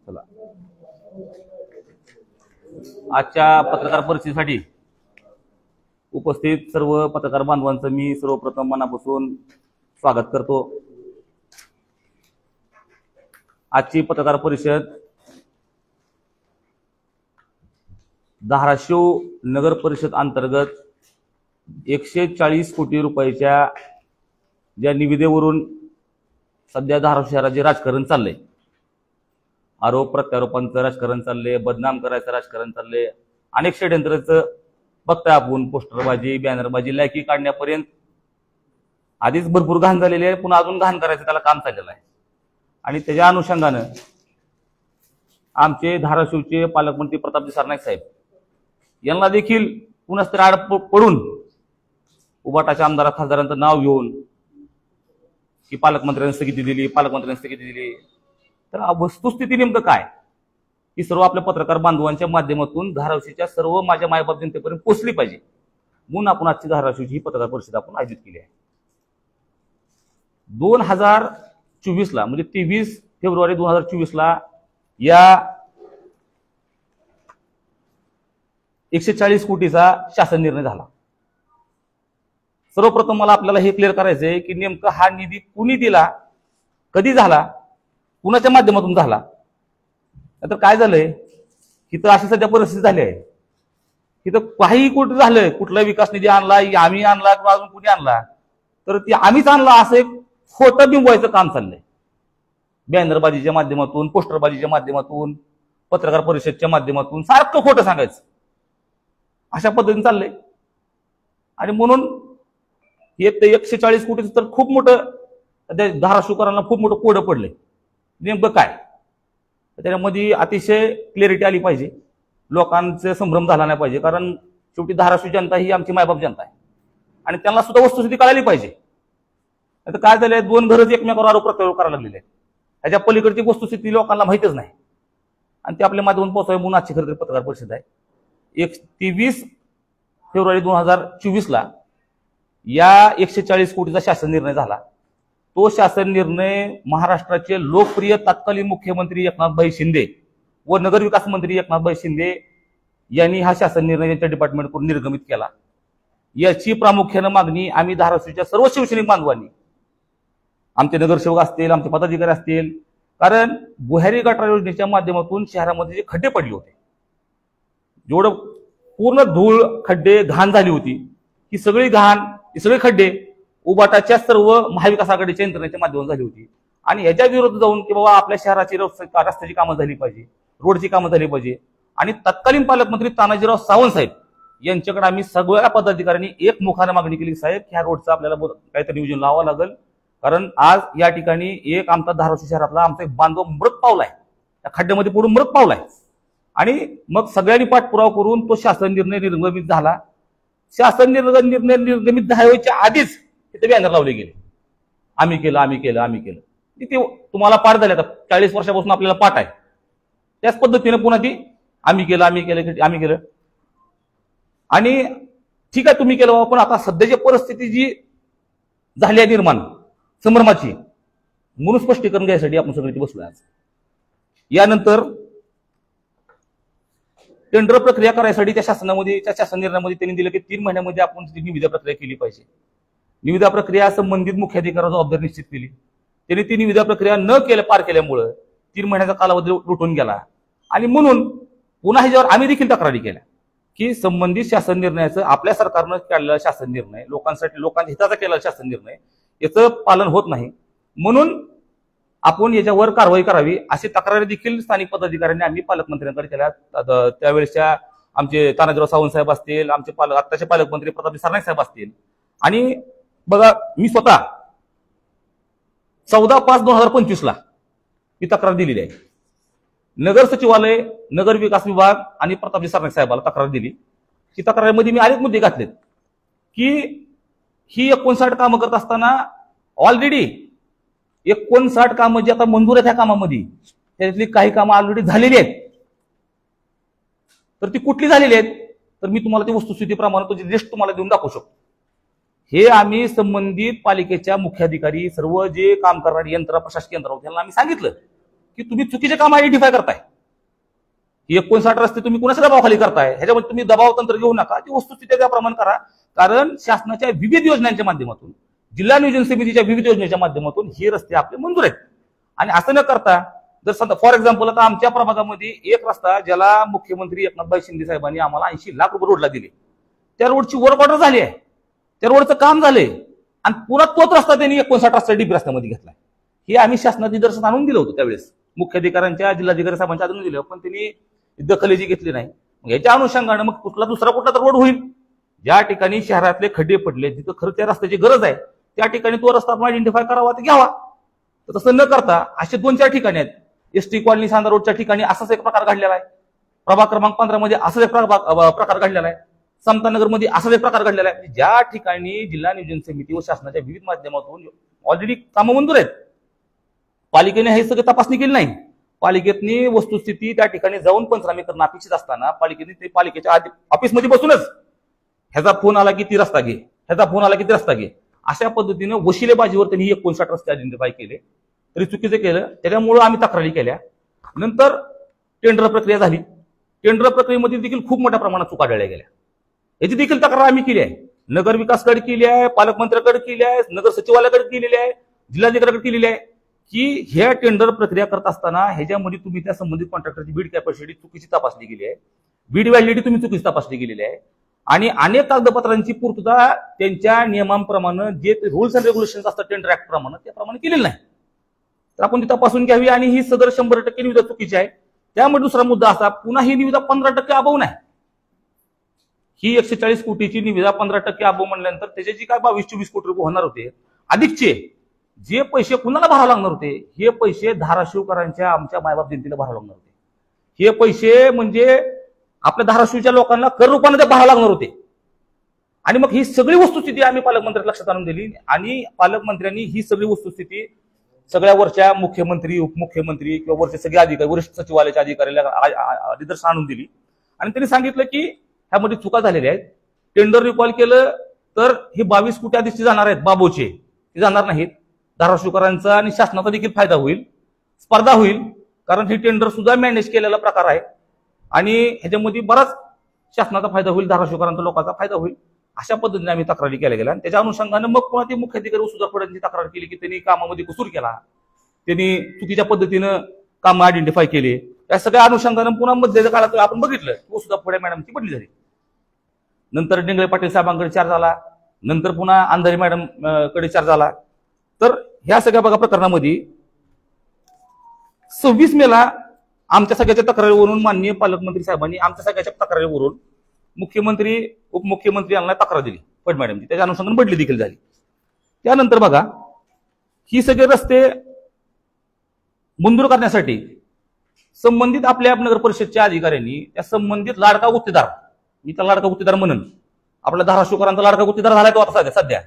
चला, आजच्या पत्रकार परिषदेसाठी उपस्थित सर्व पत्रकार बांधवांचं मी सर्वप्रथम मनापासून स्वागत करतो। आजची पत्रकार परिषद धाराशिव नगर परिषद अंतर्गत 140 कोटी रुपयाच्या ज्या निविदेवरून सध्या धाराशिव शहराचे राजकारण चाललंय, आरोप प्रत्यारोपांचं राजकारण चाललंय, बदनाम करायचं राजकारण चाललंय, अनेक षड्यंत्राचं बघताय आपण। पोस्टरबाजी, बॅनरबाजी, लायकी काढण्यापर्यंत आधीच भरपूर घाण झालेली आहे, पुन्हा अजून घाण करायचं त्याला काम चाललेलं आहे। आणि त्याच्या अनुषंगानं आमचे धाराशिवचे पालकमंत्री प्रतापजी सरनाईक साहेब यांना देखील पुन्हा तरी आड पडून उबाटाच्या आमदार खासदारांचं नाव घेऊन की पालकमंत्र्यांनी स्थगिती दिली, पालकमंत्र्यांनी स्थगिती दिली। तर वस्तुस्थिती नेमकं काय ही सर्व आपल्या पत्रकार बांधवांच्या माध्यमातून धाराशिवच्या सर्व माझ्या मायबाप जनतेपर्यंत पोहोचली पाहिजे म्हणून आपण आजची धाराशिवची ही पत्रकार परिषद आपण आयोजित केली आहे। 2024 ला म्हणजे 23 फेब्रुवारी 2024 ला या 140 कोटीचा शासन निर्णय झाला। सर्वप्रथम मला आपल्याला हे क्लिअर करायचंय की नेमकं हा निधी कुणी दिला, कधी झाला, कुणाच्या माध्यमातून झाला। तर काय झालंय की तर अशी सध्या परिस्थिती झाली आहे की तर काही कुठं झालंय, कुठला विकास निधी आणला, आम्ही आणला किंवा अजून कुणी आणला, तर ती आम्हीच आणला असं एक खोटं बिंबवायचं काम चाललंय। बॅनरबाजीच्या माध्यमातून, पोस्टरबाजीच्या माध्यमातून, पत्रकार परिषदच्या माध्यमातून सारखं खोटं सांगायचं अशा पद्धतीने चाललंय। आणि म्हणून हे 140 कोटीचं तर खूप मोठं धाराशिवकरांना खूप मोठं कोडं पडलंय। नेमकं काय त्याच्यामध्ये अतिशय क्लॅरिटी आली पाहिजे, लोकांचे संभ्रम झाला नाही पाहिजे, कारण शेवटी धाराशिव जनता ही आमची मायबाप जनता आहे आणि त्यांना सुद्धा वस्तुस्थिती कळाली पाहिजे। आता काय झालंय, दोन घरच एकमेकावर आरोप प्रत्यारोप करायला लागलेले आहेत, त्याच्या पलीकडची वस्तुस्थिती लोकांना माहितच नाही आणि ते आपल्या माध्यमातून पोहोचावे म्हणून आजची खरं तर पत्रकार परिषद आहे। 23 फेब्रुवारी 2024 ला या 140 कोटीचा शासन निर्णय झाला। तो शासन निर्णय महाराष्ट्राचे लोकप्रिय तत्कालीन मुख्यमंत्री एकनाथभाई शिंदे व नगरविकास मंत्री एकनाथभाई शिंदे यांनी हा शासन निर्णय त्यांच्या डिपार्टमेंटकडून निर्गमित केला। याची प्रामुख्याने मागणी आम्ही धाराशिवच्या सर्व शिवसैनिक बांधवांनी, आमचे नगरसेवक असतील, आमचे पदाधिकारी असतील, कारण भुयारी गटार योजनेच्या माध्यमातून शहरामध्ये जे खड्डे पडले होते, जेवढं पूर्ण धूळ, खड्डे, घाण झाली होती, ही सगळी घाण, ही सगळे खड्डे उबाटाच्या सर्व महाविकास आघाडीच्या यंत्रणेच्या माध्यमातून झाली होती। आणि याच्या विरोधात जाऊन की बाबा आपल्या शहराची रस्त्याची कामं झाली पाहिजे, रोडची कामं झाली पाहिजे, आणि तत्कालीन पालकमंत्री तानाजीराव सावंत साहेब यांच्याकडे आम्ही सगळ्या पदाधिकाऱ्यांनी एकमुखाने मागणी केली, साहेब ह्या रोडचं आपल्याला काहीतरी नियोजन लावावं लागेल, कारण आज या ठिकाणी एक आमचा धाराशिव शहरातला आमचा एक बांधव मृत पावलाय, त्या खड्ड्यामध्ये पडून मृत पावलाय। आणि मग सगळ्यांनी पाठपुरावा करून तो शासन निर्णय निर्गमित झाला। शासन निर्णय निर्गमित व्हायच्या आधीच तिथे बॅनर लावले गेले, आम्ही केलं, आम्ही केलं, आम्ही केलं। ते तुम्हाला पाठ झाले, आता 40 वर्षापासून आपल्याला पाठ आहे, त्याच पद्धतीने पुन्हा ती आम्ही केलं, आम्ही केलं, आम्ही केलं। आणि ठीक आहे तुम्ही केलं, पण आता सध्याची परिस्थिती जी झाली आहे निर्माण संभ्रमाची, म्हणून स्पष्टीकरण घ्यायसाठी आपण सगळे बसलोय आज। यानंतर टेंडर प्रक्रिया करायसाठी त्या शासनामध्ये, त्या शासन निर्णयामध्ये त्यांनी दिलं की 3 महिन्यामध्ये आपण निविदा प्रक्रिया केली पाहिजे। निविदा प्रक्रिया संबंधित मुख्याधिकाऱ्यावर जबाबदारी निश्चित केली। त्यांनी ती निविदा प्रक्रिया न पार केल्यामुळे 3 महिन्याचा कालावधी लुटून गेला। आणि म्हणून पुन्हा ह्याच्यावर आम्ही देखील तक्रारी केल्या की संबंधित शासन निर्णयाचं, आपल्या सरकारनं केलेला शासन निर्णय, लोकांसाठी, लोकांच्या हिताचा केलेला शासन निर्णय, याचं पालन होत नाही, म्हणून आपण याच्यावर कारवाई करावी अशी तक्रारी देखील स्थानिक पदाधिकाऱ्यांनी आम्ही पालकमंत्र्यांकडे केल्या। त्यावेळेसच्या आमचे तानाजीराव सावंत साहेब असतील, आमचे आत्ताचे पालकमंत्री प्रतापजी सरनाईक साहेब असतील, आणि बघा मी स्वतः 14/5/2025 ला ही तक्रार दिलेली आहे। नगर सचिवालय, नगर विकास विभाग आणि प्रतापजी सरनाईक साहेबाला तक्रार दिली। ही तक्रारीमध्ये मी अनेक मुद्दे घातलेत की ही 59 कामं करत असताना ऑलरेडी 59 कामं जी आता मंजूर आहेत, ह्या कामामध्ये त्यातली काही कामं ऑलरेडी झालेली आहेत, तर ती कुठली झालेली आहेत, तर मी तुम्हाला ती वस्तुस्थितीप्रमाणे तुझी लिस्ट तुम्हाला देऊन दाखवू शकतो। हे आम्ही संबंधित पालिकेच्या मुख्याधिकारी, सर्व जे काम करणारे यंत्र, प्रशासकीय यंत्र, त्यांना आम्ही सांगितलं की तुम्ही चुकीचे काम आयडेंटिफाय करताय. 59 रस्ते तुम्ही कुणाच्या दबावाखाली करताय, ह्याच्यामध्ये तुम्ही दबाव तंत्र घेऊ नका, ती वस्तुस्थिती त्याप्रमाणे करा. कारण शासनाच्या विविध योजनांच्या माध्यमातून, जिल्हा नियोजन समितीच्या विविध योजनेच्या माध्यमातून हे रस्ते आपले मंजूर आहेत. आणि असं न करता जर समजा फॉर एक्झाम्पल आता आमच्या प्रभागामध्ये एक रस्ता ज्याला मुख्यमंत्री एकनाथभाई शिंदे साहेबांनी आम्हाला 80 लाख रुपये रोडला दिले, त्या रोडची वर्क ऑर्डर झाली आहे, त्या रोडचं काम झालंय, आणि पुन्हा तोच रस्ता त्यांनी 59 रस्ता डीपी रस्त्यामध्ये घेतलाय. हे आम्ही शासनात निदर्शन आणून दिलं होतं त्यावेळेस, मुख्याधिकाऱ्यांच्या जिल्हाधिकारी साहेबांच्या आणून दिलं, पण त्यांनी दखलेची घेतली नाही. याच्या अनुषंगानं मग दुसरा कुठला तर रोड होईल, ज्या ठिकाणी शहरातले खड्डे पडले, जिथं खरं त्या रस्त्याची गरज आहे त्या ठिकाणी तो रस्ता आपण आयडेंटिफाय करावा, ते घ्यावा. तर तसं न करता असे 2-4 ठिकाणी आहेत. एसटी कॉलनी सांदा रोडच्या ठिकाणी असाच एक प्रकार घडलेला आहे, प्रभाग क्रमांक 15 मध्ये असाच एक प्रकार घडलेला आहे, समतानगर मध्ये असाच एक प्रकार घडलेला आहे. ज्या ठिकाणी जिल्हा नियोजन समिती व शासनाच्या विविध माध्यमातून ऑलरेडी कामं मंजूर आहेत, पालिकेने हे सगळं तपासणी केली नाही. पालिकेतनी वस्तुस्थिती त्या ठिकाणी जाऊन पंचनामे करणं अपेक्षित असताना पालिकेने ते पालिकेच्या ऑफिसमध्ये बसूनच ह्याचा फोन आला की ती रस्ता घे, ह्याचा फोन आला की ती रस्ता घे, अशा पद्धतीने वशिलेबाजीवर त्यांनी 59 रस्ते आयडेंटिफाय केले. तरी चुकीचं केलं, त्याच्यामुळे आम्ही तक्रारी केल्या. नंतर टेंडर प्रक्रिया झाली, टेंडर प्रक्रियेमध्ये देखील खूप मोठ्या प्रमाणात चुका आढळल्या गेल्या. याची देखील तक्रार आम्ही केली आहे, नगर विकासकडे केली आहे, पालकमंत्र्याकडे केली आहे, नगर सचिवालयाकडे केलेली आहे, जिल्हाधिकाऱ्याकडे केलेली आहे, की ह्या टेंडर प्रक्रिया करत असताना ह्याच्यामध्ये तुम्ही त्या संबंधित कॉन्ट्रॅक्टरची बीड कॅपॅसिटी चुकीची तपासणी केली आहे, बीड व्हॅलिडिटी तुम्ही चुकीची तपासणी केलेली आहे, आणि अनेक कागदपत्रांची पूर्तता त्यांच्या नियमांप्रमाणे जे रूल्स अँड रेग्युलेशन असतात टेंडर ऍक्ट प्रमाणे त्याप्रमाणे केलेलं नाही. तर आपण ती तपासून घ्यावी, आणि ही सदर 100% निविदा चुकीची आहे. त्यामुळे दुसरा मुद्दा असा, पुन्हा ही निविदा 15% अभाव नाही. ही 140 कोटीची निविदा 15% अभाव म्हणल्यानंतर त्याच्याची काय 22-24 कोटी रुपये होणार होते, अधिकचे जे पैसे कुणाला भरावे लागणार होते, हे पैसे धाराशिवकरांच्या आमच्या मायबाप जनतेला भरावे लागणार होते. हे पैसे म्हणजे आपल्या धाराशिवच्या लोकांना कर रूपाने ते भरावे लागणार होते. आणि मग ही सगळी वस्तुस्थिती आम्ही पालकमंत्र्यांना लक्षात आणून दिली, आणि पालकमंत्र्यांनी ही सगळी वस्तुस्थिती सगळ्या वरच्या मुख्यमंत्री, उपमुख्यमंत्री किंवा वरचे सगळे अधिकारी, वरिष्ठ सचिवालयाच्या अधिकाऱ्याला निदर्शन आणून दिली. आणि त्यांनी सांगितलं की ह्यामध्ये चुका झालेल्या आहेत, टेंडर रिकॉल केलं तर हे 22 कोटी अधिकचे जाणार आहेत बाबूचे, ते जाणार नाहीत. धाराशिवकरांचा आणि शासनाचा देखील फायदा होईल, स्पर्धा होईल, कारण ही टेंडर सुद्धा मॅनेज केलेला प्रकार आहे, आणि ह्याच्यामध्ये बराच शासनाचा फायदा होईल, धाराशिवकरांचा लोकांचा फायदा होईल. अशा पद्धतीने आम्ही तक्रारी केल्या गेल्या. त्याच्या अनुषंगाने मग पुन्हा ते मुख्याधिकारी सुद्धा फडांची तक्रार केली की त्यांनी कामामध्ये कसूर केला, त्यांनी चुकीच्या पद्धतीनं काम आयडेंटिफाय केले. त्या सगळ्या अनुषंगाने पुन्हा मध्यच्या काळात आपण बघितलं सुद्धा फडे मॅडमची बदली झाली. नंतर डिंगळे पाटील साहेबांकडे चार्ज झाला, नंतर पुन्हा अंधारी मॅडम कडे चार्ज झाला. तर ह्या सगळ्या बघा प्रकरणामध्ये 26 मेला आमच्या सगळ्याच्या तक्रारीवरून माननीय पालकमंत्री साहेबांनी आमच्या सगळ्याच्या तक्रारीवरून मुख्यमंत्री, उपमुख्यमंत्री यांना तक्रार दिली फड मॅडमची, त्याच्या अनुषंगाने बदली देखील झाली. त्यानंतर बघा ही सगळे रस्ते मंजूर करण्यासाठी संबंधित आपल्या नगर परिषदच्या अधिकाऱ्यांनी त्या संबंधित लाडका गुत्तेदार, मी त्या लाडका गुत्तेदार म्हणून आपल्या धाराशिवकरांचा लाडका गुत्तेदार झालाय तो आता सध्या,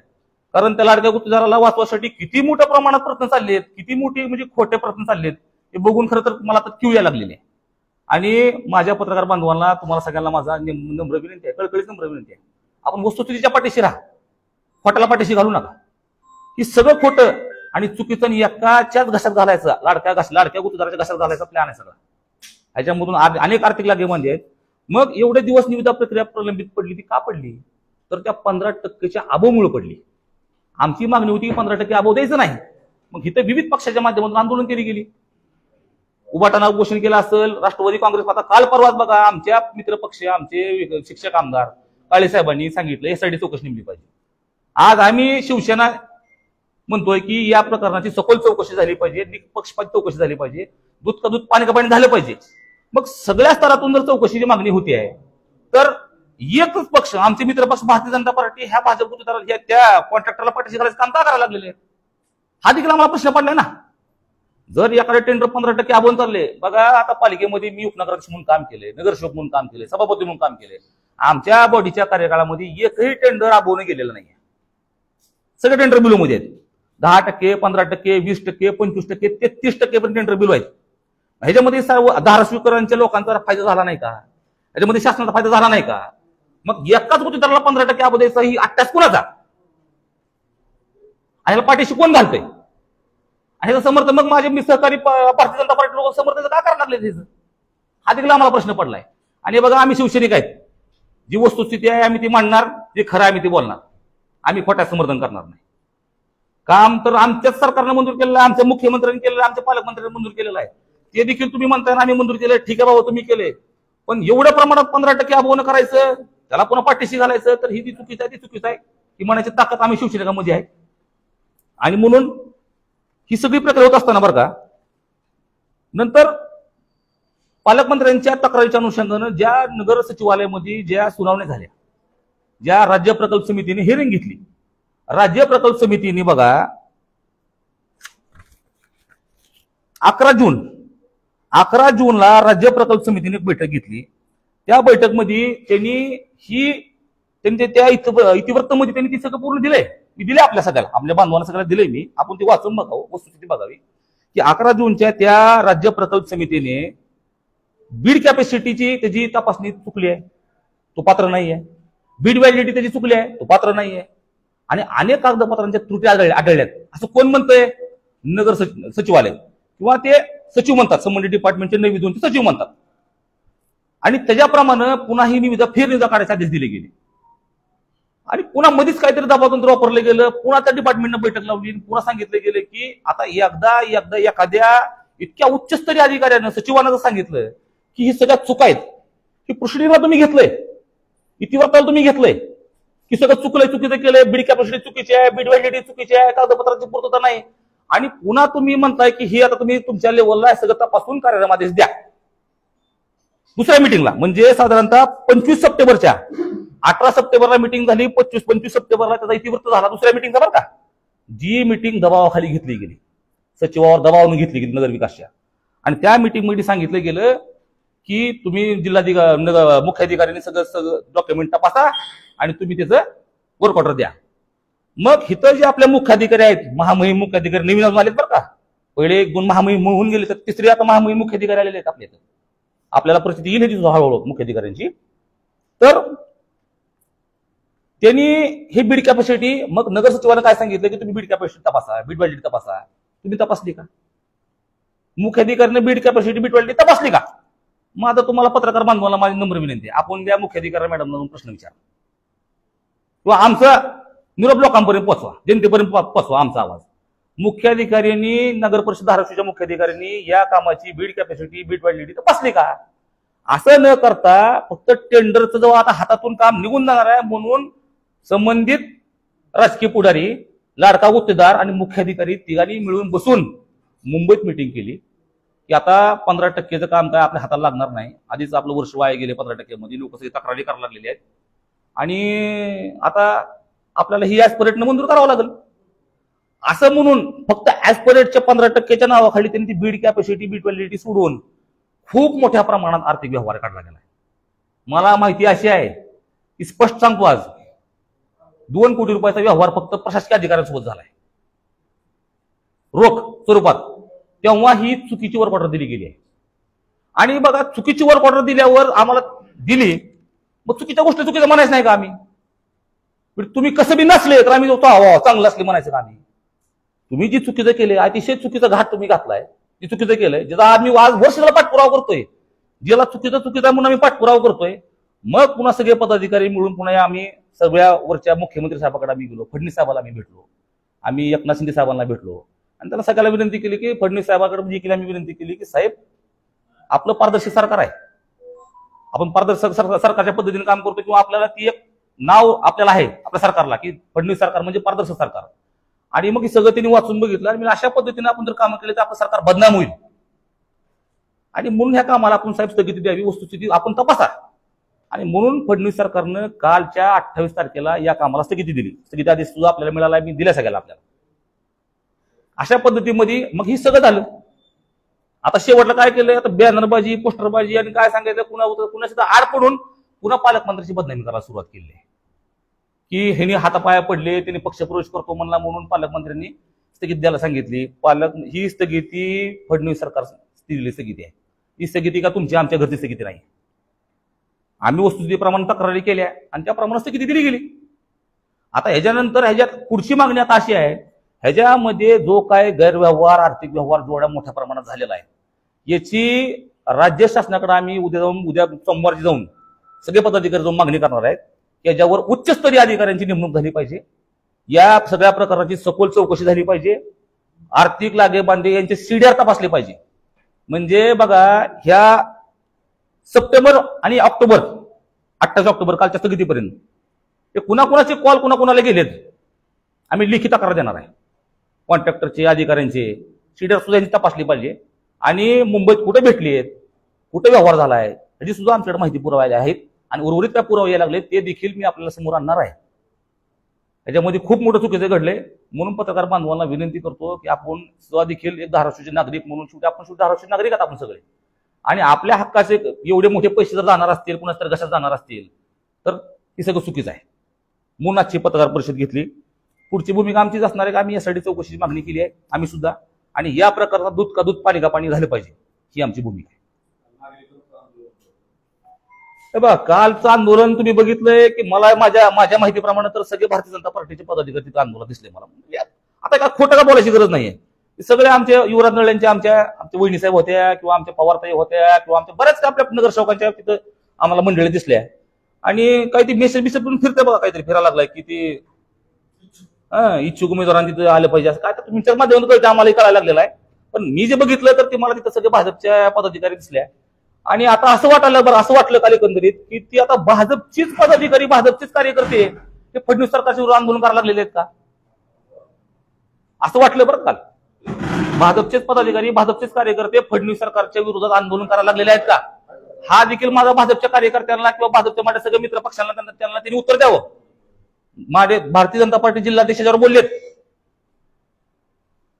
कारण त्या लाडक्या गुत्तेदाराला वाचवासाठी किती मोठ्या प्रमाणात प्रयत्न चालले आहेत, किती मोठी म्हणजे खोटे प्रयत्न चालले आहेत हे बघून खरं तर मला तर क्यू यायला लागलेली आहे. आणि माझ्या पत्रकार बांधवांना, तुम्हाला सगळ्यांना माझा नम्र विनंती आहे, कळकळीच नम्र विनंती आहे, आपण वस्तुस्थितीच्या पाठीशी राहा, खोट्याला पाठीशी घालू नका. ही सगळं खोटं आणि चुकीचं एकाच्याच घशात घालायचं, लाडक्या गुत्तेदाराच्या घशात घालायचा प्लॅन आहे सगळा. ह्याच्यामधून अनेक आर्थिक लागे म्हणजे आहेत. मग एवढे दिवस निविदा प्रक्रिया प्रलंबित पडली, ती का पडली? तर त्या 15%च्या अभावामुळे पडली. आमची मागणी होती की 15% अभाव द्यायचं नाही. मग इथं विविध पक्षाच्या माध्यमातून आंदोलन केली गेली, उभाटाना उपोषण केलं असेल, राष्ट्रवादी काँग्रेस, आता काल परवाच बघा आमच्या मित्रपक्ष, आमचे शिक्षक आमदार काळे साहेबांनी सांगितलं यासाठी चौकशी नेमली पाहिजे. आज आम्ही शिवसेना म्हणतोय की या प्रकरणाची सखोल चौकशी झाली पाहिजे, निष्पक्षपात चौकशी झाली पाहिजे, दूध का दूध पाणी का पाणी झालं पाहिजे. मग सगळ्या स्तरातून जर चौकशीची मागणी होती आहे तर एकच पक्ष, आमचे मित्रपक्ष भारतीय जनता पार्टी, ह्या भाजप गुत्तेदाराला, त्या कॉन्ट्रॅक्टरला पाठीशी घालायचं काम का करायला लागलेले? हा देखील आम्हाला प्रश्न पडलाय ना. जर याकडे टेंडर 15% अभावून चालले, बघा आता पालिकेमध्ये मी उपनगराध्यक्ष म्हणून काम केले, नगरसेवक म्हणून काम केले, सभापती म्हणून काम केले, आमच्या बॉडीच्या कार्यकाळामध्ये एकही टेंडर अभावून गेलेलं नाहीये. सगळे टेंडर बिलोमध्ये आहेत. 10%, 15%, 20%, 25%, 33% पण टेंडर बिलो आहेत. ह्याच्यामध्ये सर्व धाराशिवकरांच्या लोकांचा फायदा झाला नाही का? ह्याच्यामध्ये शासनाचा फायदा झाला नाही का? मग एकाच गुत्तेदाराला 15% अभाव द्यायचा, ही अट्टास कुणाचा? ह्याला पाठीशी कोण घालतोय? आणि समर्थन मग माझे मी सहकारी भारतीय जनता पार्टी लोक समर्थन का करायला लागले त्याचं? हा देखील आम्हाला प्रश्न पडलाय. आणि बघा आम्ही शिवसैनिक आहेत, जी वस्तुस्थिती आहे आम्ही ती मांडणार, जे खरं आम्ही ते बोलणार, आम्ही खोट्या समर्थन करणार नाही. काम तर आमच्याच सरकारनं मंजूर केलेलं आहे, आमच्या मुख्यमंत्र्यांनी केलेलं आहे, आमच्या पालकमंत्र्यांनी मंजूर केलेलं आहे. ते देखील तुम्ही म्हणताय ना आम्ही मंजूर केलं, ठीक आहे बाबा तुम्ही केले, पण एवढ्या प्रमाणात 15% अभावनं करायचं, त्याला पुन्हा पाठीशी घालायचं, तर ही ती चुकीचं आहे, ती चुकीचं आहे. ही म्हणायची ताकद आम्ही शिवसैनिकांमध्ये आहे. आणि म्हणून ही सगळी प्रक्रिया होत असताना बरं का, नंतर पालकमंत्र्यांच्या तक्रारीच्या अनुषंगानं ज्या नगर सचिवालयामध्ये ज्या सुनावण्या झाल्या, ज्या राज्य प्रकल्प समितीने हिअरिंग घेतली, राज्य प्रकल्प समितीने बघा 11 जूनला राज्य प्रकल्प समितीने एक बैठक घेतली. त्या बैठकमध्ये त्यांनी त्या इतिवृत्तामध्ये त्यांनी ती सगळं पूर्ण दिलंय. मी दिले आपल्या सगळ्याला, आपल्या बांधवांना सगळ्याला दिलंय मी, आपण ती वाचून बघावं, वस्तुस्थिती बघावी की 11 जूनच्या त्या राज्य प्रकल्प समितीने बीड कॅपॅसिटीची त्याची तपासणी चुकली आहे, तो पात्र नाही आहे. बीड व्हॅलिडिटी त्याची चुकली आहे, तो पात्र नाही आहे. आणि अनेक कागदपत्रांच्या त्रुटी आढळल्यात असं कोण म्हणतंय? नगर सचिवालय किंवा ते सचिव म्हणतात, संबंधित डिपार्टमेंटचे नवी दोन सचिव म्हणतात. आणि त्याच्याप्रमाणे पुन्हा ही निविदा फेरनिविदा काढायचे आदेश दिले गेले. आणि पुन्हा मध्येच काहीतरी दबावतंत्र वापरलं गेलं, पुन्हा त्या डिपार्टमेंटनं बैठक लावली, पुन्हा सांगितलं गेलं की आता एकदा एखाद्या इतक्या उच्चस्तरीय अधिकाऱ्यानं सचिवांना जर सांगितलं की ही सगळ्या चुका आहेत, ही प्रोसिडिंगला तुम्ही घेतलंय, इतिवृत्ताला तुम्ही घेतलंय की सगळं चुकलंय, चुकीचं केलंय, बीड कॅपॅसिटी चुकीची आहे, बीड व्हॅलिडिटी चुकीची आहे, कागदपत्राची पूर्तता नाही, आणि पुन्हा तुम्ही म्हणताय की ही आता तुम्ही तुमच्या लेवलला सगळं तपासून कार्यालयात आदेश द्या. दुसऱ्या मिटिंगला म्हणजे साधारणतः 25 सप्टेंबरच्या 18 सप्टेंबरला मिटिंग झाली, 25 सप्टेंबरला त्याचा इतिवृत्त झाला दुसऱ्या मिटिंगचा बरं का. जी मिटिंग दबावाखाली घेतली गेली, सचिवावर दबावाने घेतली गेली नगर विकासच्या, आणि त्या मिटिंगमध्ये सांगितलं गेलं की तुम्ही जिल्हाधिकारी मुख्याधिकाऱ्यांनी सगळं डॉक्युमेंट तपासा आणि तुम्ही त्याचं वर्क ऑर्डर द्या. मग इथं जे आपल्या मुख्याधिकारी आहेत, महामहिम मुख्याधिकारी नवीन आलेत बरं का, पहिले 1-2 महामहिम होऊन गेले, तर तिसरी आता महामहिम मुख्याधिकारी आलेले आहेत आपल्या इथं. आपल्याला परिस्थिती येईल ह्याची हळूहळू मुख्याधिकाऱ्यांची. तर त्यांनी हे बीड कॅपॅसिटी, मग नगर सचिवांना काय सांगितलं की तुम्ही बीड कॅपॅसिटी तपासा, बीड व्हॅलिडिटी तपासा. तुम्ही तपासली का? मुख्याधिकाऱ्याने बीड कॅपॅसिटी बीड व्हॅलिडिटी तपासली का? मग आता तुम्हाला पत्रकार बांधवांना माझी नम्र विनंती आहे, आपण त्या मुख्याधिकारी मॅडमला प्रश्न विचारा किंवा आमचा निरोप लोकांपर्यंत पोहोचवा, जनतेपर्यंत पोहोचवा आमचा आवाज. मुख्याधिकाऱ्यांनी, नगर परिषद धाराशिवच्या मुख्याधिकाऱ्यांनी या कामाची बीड कॅपॅसिटी बीड व्हॅलिडिटी तपासली का? असं न करता फक्त टेंडरचं जेव्हा आता हातातून काम निघून जाणार आहे म्हणून संबंधित राजकीय पुढारी, लाडका गुत्तेदार आणि मुख्याधिकारी तिघांनी मिळून बसून मुंबईत मिटिंग केली की आता 15%चं काम काय आपल्या हाताला लागणार नाही. आधीच आपलं वर्ष वाया गेले 15%मध्ये, लोक सगळी तक्रारी करायला लागलेली आहेत आणि आता आपल्याला ही ऍस्परेटनं मंजूर करावं लागेल. असं म्हणून फक्त ऍस्परेटच्या 15%च्या नावाखाली त्यांनी ती बीड कॅपॅसिटी बीड व्हॅलिडिटी सोडून खूप मोठ्या प्रमाणात आर्थिक व्यवहार काढला गेला. मला माहिती अशी आहे की स्पष्ट सांगतो आज 2 कोटी रुपयाचा व्यवहार फक्त प्रशासकीय अधिकाऱ्यांसोबत झालाय रोख स्वरूपात. तेव्हा ही चुकीची वर्क ऑर्डर दिली गेली आहे. आणि बघा चुकीची वर्क ऑर्डर दिल्यावर आम्हाला दिली, मग चुकीच्या गोष्टी चुकीचं म्हणायचं नाही का आम्ही? तुम्ही कसं बी नसले तर आम्ही चांगलं असले म्हणायचं का आम्ही? तुम्ही जी चुकीचं केले, अतिशय चुकीचा घाट तुम्ही घातलाय, जे चुकीचं केलंय, ज्याचा आम्ही आज वर्षाला पाठपुरावा करतोय, ज्याला चुकीचा म्हणून आम्ही पाठपुरावा करतोय. मग पुन्हा सगळे पदाधिकारी मिळून पुन्हा आम्ही सगळ्या वरच्या मुख्यमंत्री साहेबांकडे आम्ही गेलो, फडणवीस साहेबांना आम्ही भेटलो, आम्ही एकनाथ शिंदे साहेबांना भेटलो आणि त्यांना सगळ्याला विनंती केली की फडणवीस साहेबांकडे जी केली आम्ही विनंती केली की साहेब आपलं पारदर्शक सरकार आहे, आपण पारदर्शक सरकारच्या पद्धतीने काम करतो किंवा आपल्याला ती एक नाव आपल्याला आहे आपल्या सरकारला की फडणवीस सरकार म्हणजे पारदर्शक सरकार. आणि मग हे सगळं त्यांनी वाचून बघितलं आणि अशा पद्धतीने आपण जर काम केले तर आपलं सरकार बदनाम होईल आणि म्हणून ह्या कामाला आपण साहेब स्थगिती द्यावी, वस्तुस्थिती आपण तपासा. आणि म्हणून फडणवीस सरकारनं कालच्या 28 तारखेला या कामाला स्थगिती दिली. स्थगिती आदेश सुद्धा आपल्याला मिळाला, मी दिल्या सगळ्याला आपल्याला. अशा पद्धतीमध्ये मग ही सगळं झालं. आता शेवटला काय केलं, आता बॅनरबाजी, पोस्टरबाजी आणि काय सांगायचं, पुन्हा सुद्धा आड पडून पुन्हा पालकमंत्र्यांची बदनामी करायला सुरुवात केली की ह्यांनी हातापाया पडले, त्यांनी पक्षप्रवेश करतो म्हणला म्हणून पालकमंत्र्यांनी स्थगिती द्यायला सांगितली. ही स्थगिती फडणवीस सरकार दिलेली स्थगिती आहे. ही स्थगिती का तुमची आमच्या घरची स्थगिती नाही. आम्ही वस्तुस्थितीप्रमाणे तक्रारी केल्या आणि त्याप्रमाणे स्थगिती दिली गेली. आता ह्याच्यानंतर ह्याच्यात पुढची मागणी आता अशी आहे ह्याच्यामध्ये जो काय गैरव्यवहार आर्थिक व्यवहार जेवढ्या मोठ्या प्रमाणात झालेला आहे याची राज्य शासनाकडे आम्ही उद्या सोमवारी जाऊन सगळे पदाधिकारी जाऊन मागणी करणार आहेत. याच्यावर उच्चस्तरीय अधिकाऱ्यांची नेमणूक झाली पाहिजे. या सगळ्या प्रकाराची सखोल चौकशी झाली पाहिजे. आर्थिक लागेबांधे यांचे सीडीआर तपासले पाहिजे. म्हणजे बघा ह्या सप्टेंबर आणि ऑक्टोबर 28 ऑक्टोबर कालच्या स्थगितीपर्यंत ते कुणाकुणाचे कॉल कुणाकुणाला गेलेत आम्ही लिखित तक्रार देणार आहे. कॉन्ट्रॅक्टरचे अधिकाऱ्यांचे सीडीआर सुद्धा यांची तपासली पाहिजे. आणि मुंबईत कुठे भेटली आहेत कुठे व्यवहार झाला आहे याची सुद्धा आमच्याकडे माहिती पुरवायला आहेत. आणि उर्वरित काय पुरावे यायला लागले ते देखील मी आपल्याला समोर आणणार आहे. याच्यामध्ये खूप मोठं चुकीचे घडले. म्हणून पत्रकार बांधवांना विनंती करतो की आपण सुद्धा देखील एक धाराशिवचे नागरिक म्हणून शेवटी आपण सुद्धा धाराशिवचे नागरिक आहात आपण सगळे. आणि आपल्या हक्काचे एवढे मोठे पैसे जर जाणार असतील कुणाच तर घशात जाणार असतील तर हे सगळं चुकीचं आहे. म्हणून आजची पत्रकार परिषद घेतली. पुढची भूमिका आमचीच असणार आहे की आम्ही यासाठी चौकशीची मागणी केली आहे आम्ही सुद्धा. आणि या प्रकारचा दूध का दूध पाणी का पाणी झालं पाहिजे ही आमची भूमिका आहे. बघा कालचं आंदोलन तुम्ही बघितलंय की मला माझ्या माहितीप्रमाणे तर सगळे भारतीय जनता पार्टीचे पदाधिकारी तिथं आंदोलन दिसले मला. आता का खोटं का बोलायची गरज नाहीये. सगळे आमचे युवराज नळ्यांचे आमच्या वहिनी साहेब होत्या किंवा आमच्या पवारताई होत्या किंवा आमच्या बऱ्याच आपल्या नगरसेवकांच्या तिथं आम्हाला मंडळी दिसल्या. आणि काही ती मेसेज बिसेज पण फिरते बघा काहीतरी फिरायला लागलाय की ते इच्छुक उमेदवारांनी तिथं आलं पाहिजे असं काय तर तुमच्या माध्यमातून कळतं आम्हाला कळायला लागलेलं आहे. पण मी जे बघितलं तर ते मला तिथं सगळे भाजपच्या पदाधिकारी दिसल्या. आणि आता असं वाटायला बरं असं वाटलं काल एकंदरीत की ती आता भाजपचीच पदाधिकारी भाजपचेच कार्यकर्ते ते फडणवीस सरकारच्या विरोधात आंदोलन करायला लागलेले आहेत का असं वाटलं बरं काल. भाजपचेच पदाधिकारी भाजपचेच कार्यकर्ते फडणवीस सरकारच्या विरोधात आंदोलन करायला लागलेले आहेत का हा देखील माझा भाजपच्या कार्यकर्त्यांना किंवा भाजपच्या माझ्या सगळ्या मित्र पक्षांना त्यांना त्यांनी उत्तर द्यावं. माझे भारतीय जनता पार्टी जिल्हाध्यक्षावर बोललेत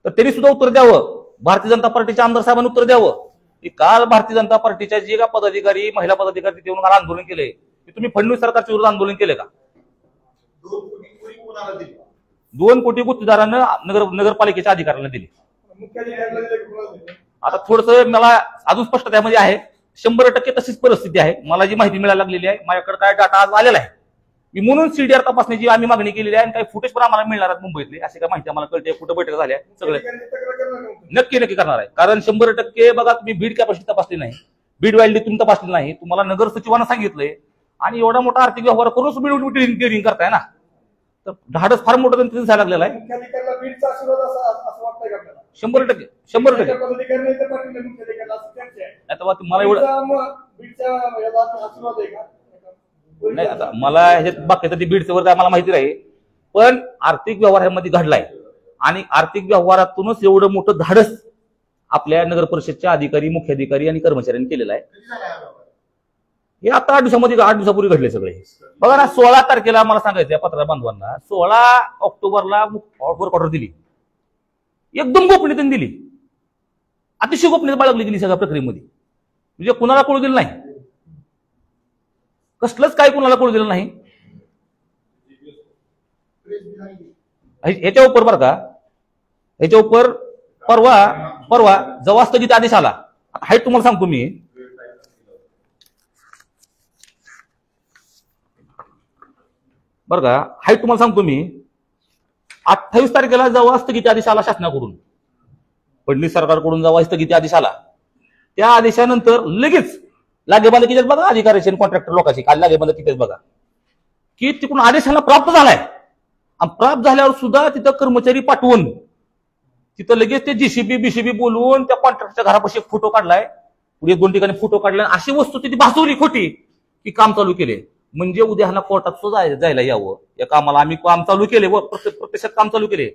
तर त्यांनी सुद्धा उत्तर द्यावं. भारतीय जनता पार्टीच्या आमदार साहेबांनी उत्तर द्यावं की काल भारतीय जनता पार्टीच्या जे का पदाधिकारी महिला पदाधिकारी तिथे येऊन आंदोलन केले की तुम्ही फडणवीस सरकारच्या विरोधात आंदोलन केले का. 2 कोटी गुत्तेदारांना नगरपालिकेच्या अधिकाऱ्यांना दिले. आता थोडस मला अजून स्पष्ट त्यामध्ये आहे. 100% तशीच परिस्थिती आहे. मला जी माहिती मिळायला लागलेली आहे माझ्याकडे काय डाटा आज आलेला आहे मी म्हणून सीडीआर तपासण्याची आम्ही मागणी केलेली आहे. आणि काही फुटेज पण आम्हाला मिळणार आहेत मुंबईतले अशी काय माहिती आम्हाला कळते कुठं बैठक झाल्या सगळे नक्की करणार आहे. कारण 100% बघा तुम्ही बीड कॅपॅसिटी तपासली नाही बीड व्हॅलिडी तुम्ही तपासली नाही तुम्हाला नगर सचिवांना सांगितलंय आणि एवढा मोठा आर्थिक व्यवहार करून तुम्ही करताय ना तर धाडस फार मोठं त्यांचं दिसायला लागलेलं आहे. 100% मला एवढं नाही आता मला ह्याच्यात बाकीचं ते बीडचं वर आम्हाला माहिती नाही पण आर्थिक व्यवहारामध्ये घडलाय आणि आर्थिक व्यवहारातूनच एवढं मोठं धाडस आपल्या नगर परिषदच्या अधिकारी मुख्याधिकारी आणि कर्मचाऱ्यांनी केलेलं आहे. हे आता 8 दिवसापूर्वी घडले सगळे. बघा ना 16 तारखेला मला सांगायचं या पत्रकार बांधवांना 16 ऑक्टोबरला वर्क ऑर्डर दिली एकदम गोपनीयतेने दिली अतिशय गोपनीयता बाळगली गेली सगळ्या प्रक्रियेमध्ये म्हणजे कुणाला कळू दिलं नाही कसलंच काय कुणाला कळू दिलं नाही. ह्याच्या उपर बरं का ह्याच्या उपर परवा जेव्हा स्थगित आदेश आला हाईट तुम्हाला सांगतो मी बरं का हाईट तुम्हाला सांगतो मी 28 तारखेला जेव्हा स्थगिती आदेश आला शासनाकडून फडणवीस सरकारकडून जेव्हा स्थगिती आदेश आला त्या आदेशानंतर लगेच लागेबांध किती बघा अधिकाऱ्याचे कॉन्ट्रॅक्टर लोकांची काल लागेबांध कितीच बघा की तिकडून आदेशाला प्राप्त झालाय आणि प्राप्त झाल्यावर सुद्धा तिथं कर्मचारी पाठवून तिथं लगेच ते जीसीबी बोलवून त्या कॉन्ट्रॅक्टरच्या घरापाशी फोटो काढलाय पुढे 2 ठिकाणी फोटो काढलाय अशी वस्तू तिथे भासवली खोटी की काम चालू केले म्हणजे उद्या ह्याला कोर्टात सुद्धा जायला यावं या कामाला आम्ही काम चालू केले व प्रत्यक्षात काम चालू केले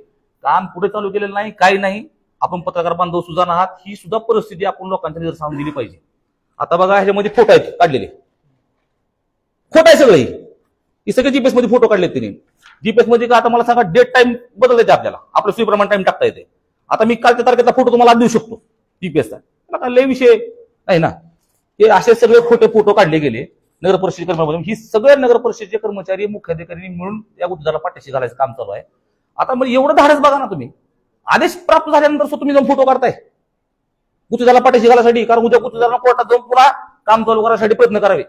काम पुढे चालू केलेलं नाही काही नाही. आपण पत्रकार बांधव सुद्धा आहात ही सुद्धा परिस्थिती आपण लोकांच्या निदर्शनास दिली पाहिजे. आता बघा ह्याच्यामध्ये फोटो आहेत काढलेले खोट आहे सगळे ही सगळे जीपीएस मध्ये फोटो काढले त्यांनी जीपीएस मध्ये का आता मला सांगा डेट टाइम बदलता येते आपल्याला आपलं सुप्रमाण टाइम टाकता येते. आता मी कालच्या तारखेचा फोटो तुम्हाला देऊ शकतो जीपीएसचा त्याला लय विषय नाही ना. हे असे सगळे खोटे फोटो काढले गेले नगर परिषद कर्मचारी ही सगळ्या नगर परिषदेचे कर्मचारी मुख्याधिकाऱ्यांनी मिळून या गुत्तेदाराला पाठीशी घालायचं काम चालू आहे. आता मग एवढं धाडस बघा ना तुम्ही आदेश प्राप्त झाल्यानंतर तुम्ही जाऊन फोटो काढताय गुत्तेदाराला पाठीशी घालायसाठी कारण उद्या गुत्तेदारांना कोर्टात जाऊन पुन्हा काम चालू करण्यासाठी प्रयत्न करावे.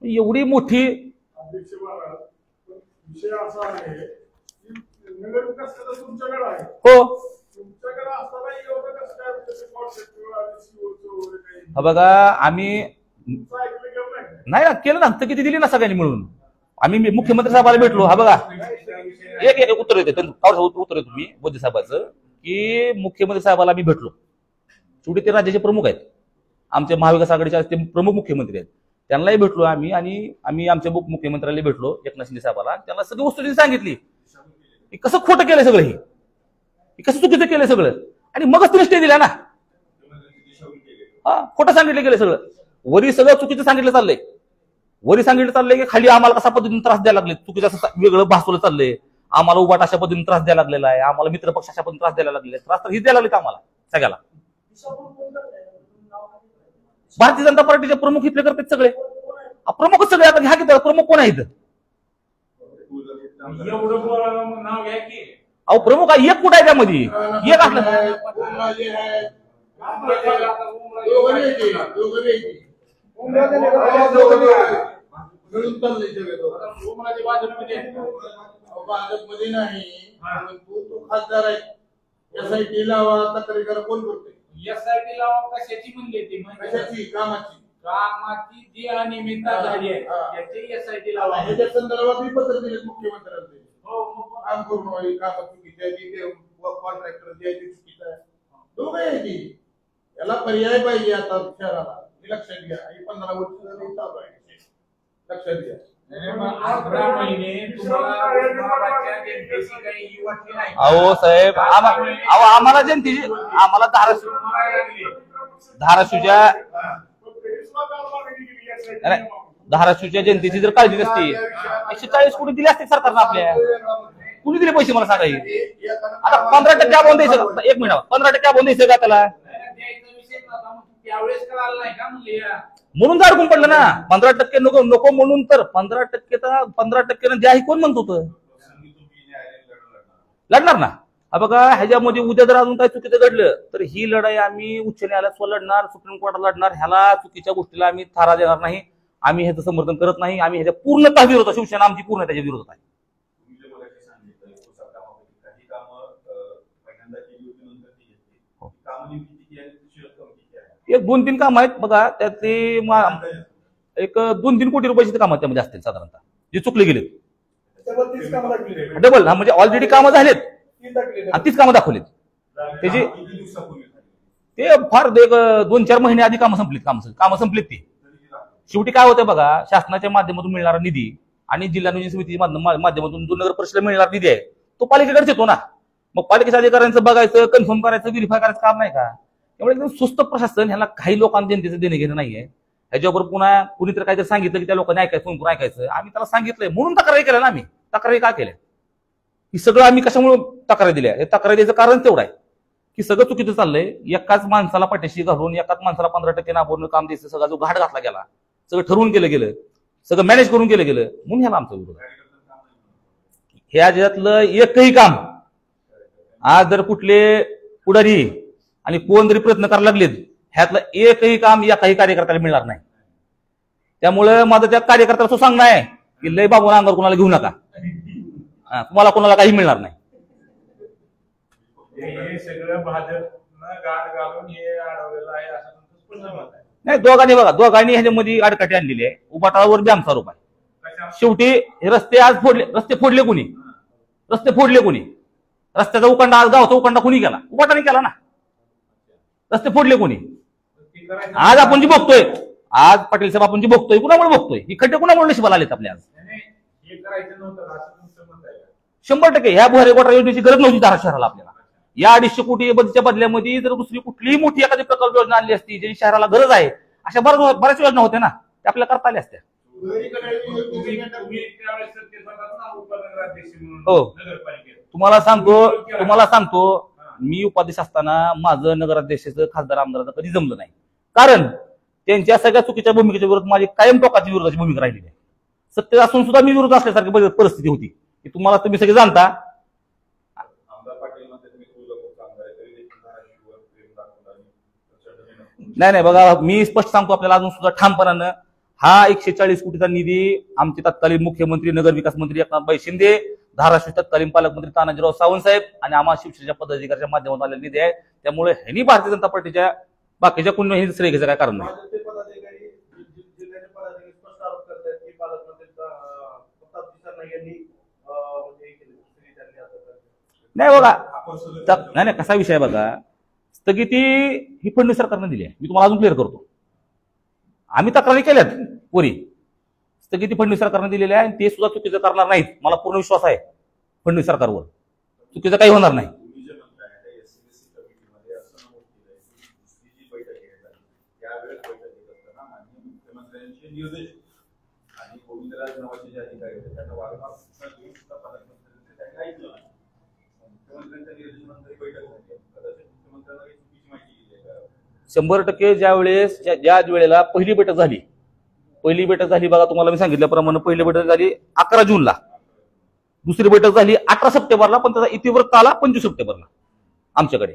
एवढी मोठी विषय असा आहे की हो बघा आम्ही नाही ना केलं ना किती दिली ना सगळ्यांनी मिळून आम्ही मुख्यमंत्री साहेबाला भेटलो हा बघा एक उत्तर येते उत्तर येतो मी मोदी साहेबाचं की मुख्यमंत्री साहेबाला आम्ही भेटलो शेवटी ते राज्याचे प्रमुख आहेत आमच्या महाविकास आघाडीचे ते प्रमुख मुख्यमंत्री आहेत त्यांनाही भेटलो आम्ही आणि आम्ही आमच्या मुख्यमंत्र्याला भेटलो एकनाथ शिंदे साहेबाला त्यांना सगळी वस्तू सांगितली की कसं खोटं केलंय सगळं हे कसं चुकीचं केलंय सगळं आणि मगच तुम्ही स्टे दिला ना हा खोटं सांगितलं गेलं सगळं वरी सगळं चुकीचं सांगितलं चाललंय वरी सांगितलं चाललंय की खाली आम्हाला कसा पद्धतीने त्रास द्यायला लागले चुकीचं असं वेगळं भासवलं चाललंय आम्हाला उबाट अशा पद्धतीने त्रास द्यायला लागलेला आहे आम्हाला मित्र पक्ष अशा पद्धतीने त्रास द्यायला लागले त्रास तर ही द्यायला लागले आम्हाला सगळ्याला भारतीय जनता पार्टीचे प्रमुख इथले करतात सगळे प्रमुखच सगळे आता घ्या की प्रमुख कोण आहेत अहो प्रमुख एक कुठं आहे त्यामध्ये एक असलं भाजपमध्ये नाही तो खासदार आहे एसआयटी लावा तक्रारी करा कोण करते एसआयटी लावा कशाची म्हणली ती कशाची कामाची जी अनियमितता झाली आहे त्याची एसआयटी लावा ह्याच्या संदर्भात मी पत्र दिले मुख्यमंत्र्यांना काम करून काम चुकीची आहे कॉन्ट्रॅक्टर जे आहे ते चुकीचं आहे दोघं आहे की याला पर्याय पाहिजे आता शहराला लक्षात घ्या 15 वर्ष झाली चालू आहे लक्षात घ्या अहो साहेब आम्हाला जनतेची आम्हाला धाराशिवच्या जनतेची जर काळजी नसती 140 कोटी दिले असते सरकारनं आपल्या कुणी दिले पैसे मला सांगाय आता 15% आपण द्यायचं एक मिनिट 15% आपण द्यायचं का त्याला म्हणून तर अडकून पडलं ना 15% नको नको म्हणून तर 15% द्या ही कोण म्हणत होतं लढणार ना बघा ह्याच्यामध्ये उद्या जर अजून काही चुकीचं घडलं तर ही लढाई आम्ही उच्च न्यायालयात लढणार सुप्रीम कोर्टात लढणार ह्याला चुकीच्या गोष्टीला आम्ही थारा देणार नाही आम्ही ह्याचं समर्थन करत नाही आम्ही ह्याच्या पूर्णतः विरोधात शिवसेना आमची पूर्ण त्याच्या विरोधात आहे एक 2-3 काम आहेत बघा त्यातले एक 2-3 कोटी रुपयाची कामं त्यामध्ये असतील साधारणतः जे चुकले गेलेत डबल म्हणजे ऑलरेडी कामं झालेत 30 कामं दाखवलीत त्याची ते फार 2-4 महिने आधी कामं संपलीत ती शेवटी काय होतं बघा शासनाच्या माध्यमातून मिळणारा निधी आणि जिल्हा नियोजन समिती माध्यमातून जो नगर परिषदेला मिळणारा निधी आहे तो पालिकेकडेच येतो ना मग पालिकेच्या अधिकाऱ्यांचं बघायचं कन्फर्म करायचं व्हेरीफाय करायचं काम नाही का त्यामुळे एकदम सुस्त प्रशासन ह्याला काही लोकांना जनतेचं देणं घेणं नाहीये ह्याच्यावर पुन्हा कुणीतरी काहीतरी सांगितलं की त्या लोकांनी ऐकायचं फोन करून ऐकायचं आम्ही त्याला सांगितलंय म्हणून तक्रारी केल्या ना आम्ही तक्रारी का केल्या ही सगळं आम्ही कशामुळे तक्रारी दिल्या हे तक्रारी द्यायचं कारण तेवढं आहे की सगळं चुकीचं चाललंय एकाच माणसाला पाठीशी घालून एकाच माणसाला 15% नाबवरून काम द्यायचं सगळा जो घाट घातला गेला सगळं ठरवून केलं गेलं सगळं मॅनेज करून केलं गेलं म्हणून ह्याला आमचा विरोध आहे ह्या ज्यातलं एकही काम आज जर कुठले पुढारी आणि कोण जरी प्रयत्न करायला लागलेत ह्यातलं एकही काम या काही कार्यकर्त्याला मिळणार नाही त्यामुळे माझं त्या कार्यकर्त्याला असं सांगणं आहे की लय बाबून अंगावर कोणाला घेऊ नका तुम्हाला कोणाला काही मिळणार नाही नाही दोघांनी ह्याच्यामध्ये आडकाठी आणलेली आहे उबाटावर बी आमचा आरोप आहे शेवटी रस्ते आज फोडले कोणी रस्त्याचा उकांडा आज गावचा उकांडा कोणी केला उबाटाने केला ना रस्ते फोडले कोणी आज आपण जी बघतोय आज पाटील साहेब आपण जी बघतोय कुणामुळे बघतोय ही खड्डे कुणामुळे नशिबाला आलेत आपल्या आज 100% ह्या भुयारी गोठा योजनेची गरज नव्हती धाराशिव शहराला आपल्याला या 250 कोटी बदलीच्या बदल्यामध्ये जर दुसरी कुठलीही मोठी एखादी प्रकल्प योजना आणली असती ज्याची शहराला गरज आहे अशा बऱ्याच योजना होत्या ना त्या आपल्याला करता आल्या असत्या हो तुम्हाला सांगतो मी उपाध्यक्ष असताना माझं नगराध्यक्षाचं खासदार आमदाराचं कधी जमलं नाही कारण त्यांच्या सगळ्या चुकीच्या भूमिकेच्या विरोधात माझी कायम टोकाची विरोधाची भूमिका राहिलेली आहे सत्तेत असून सुद्धा मी विरोध असल्यासारखी परिस्थिती होती की तुम्ही सगळे जाणता नाही बघा मी स्पष्ट सांगतो आपल्याला अजून सुद्धा ठामपणानं हा 140 कोटीचा निधी आमचे तत्कालीन मुख्यमंत्री नगर विकास मंत्री एकनाथ शिंदे धाराशिव तत्कालीन पालकमंत्री तानाजीराव सावंत साहेब आणि आम्हा शिवसेनेच्या पदाधिकाऱ्यांच्या माध्यमातून आलेला निधी आहे. त्यामुळे ह्यांनी भारतीय जनता पार्टीच्या बाकीच्या कोणी श्रेय घ्यायचं काय कारण नाही. भाजपचे पदाधिकारी जिल्ह्याचे पदाधिकारी स्पष्ट आरोप करतात की पालकमंत्री प्रताप दिसांना यांनी नाही बघा, नाही नाही कसा विषय बघा, स्थगिती ही फडणवीस सरकारने दिली आहे. मी तुम्हाला अजून क्लिअर करतो. आम्ही तक्रारी केल्यात पुरी, स्थगिती फडणवीस सरकारने दिलेली आहे आणि ते सुद्धा चुकीचं करणार नाहीत. मला पूर्ण विश्वास आहे फडणवीस सरकारवर, चुकीचं काही होणार नाही. शंभर टक्के ज्या वेळेला पहिली बैठक झाली बघा, तुम्हाला मी सांगितल्याप्रमाणे पहिली बैठक झाली 11 जूनला, दुसरी बैठक झाली 18 सप्टेंबरला, पण त्याचा इतिवृत्त आला 25 सप्टेंबरला आमच्याकडे.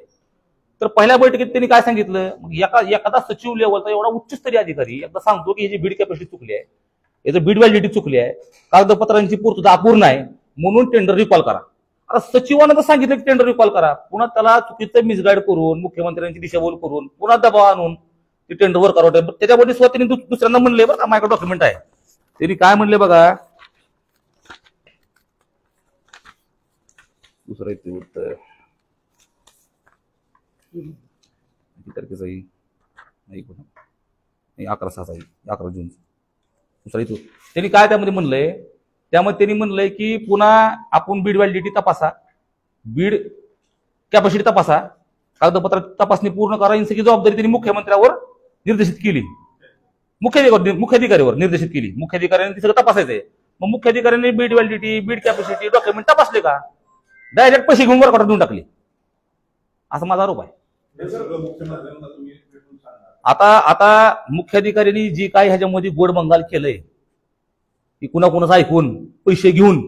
तर पहिल्या बैठकीत त्यांनी काय सांगितलं, एखादा सचिव लेवलचा एवढा उच्चस्तरीय अधिकारी एकदा सांगतो की याची बीड कॅपॅसिटी चुकली आहे, याचं बीड व्हॅलिडिटी चुकली आहे, कागदपत्रांची पूर्तता अपूर्ण आहे, म्हणून टेंडर रिकॉल करा. आता सचिवानं तर सांगितलं की टेंडर रिकॉल करा, पुन्हा त्याला चुकीचं मिसगाईड करून मुख्यमंत्र्यांची दिशाभूल करून पुन्हा दबाव आणून ते टेंडर वर करावं. त्याच्यामध्ये स्वतःने दुसऱ्यांना म्हणले बरं का, माझ्याकडे डॉक्युमेंट आहे, त्यांनी काय म्हणले बघा, दुसरं इतिवृत्त तारखेचा 11 जून दुसरा इथं त्यांनी काय त्यामध्ये म्हणलंय, त्यामध्ये त्यांनी म्हणलंय की पुन्हा आपण बीड व्हॅलिडिटी तपासा, बीड कॅपॅसिटी तपासा, कागदपत्र तपासणी पूर्ण करा. ही सगळी जबाबदारी त्यांनी मुख्यमंत्र्यावर निर्देशित केली, मुख्याधिकाऱ्यावर निर्देशित केली. मुख्याधिकाऱ्यांनी सगळं तपासायचंय. मग मुख्याधिकाऱ्यांनी bid validity, bid capacity, document तपासले का, डायरेक्ट पैसे घेऊन वर्कआउट देऊन टाकले, असा माझा आरोप आहे. आता मुख्याधिकाऱ्यांनी जी काय ह्याच्यामध्ये गोड बंगाल केलंय की कुणाकुणाचं ऐकून पैसे घेऊन,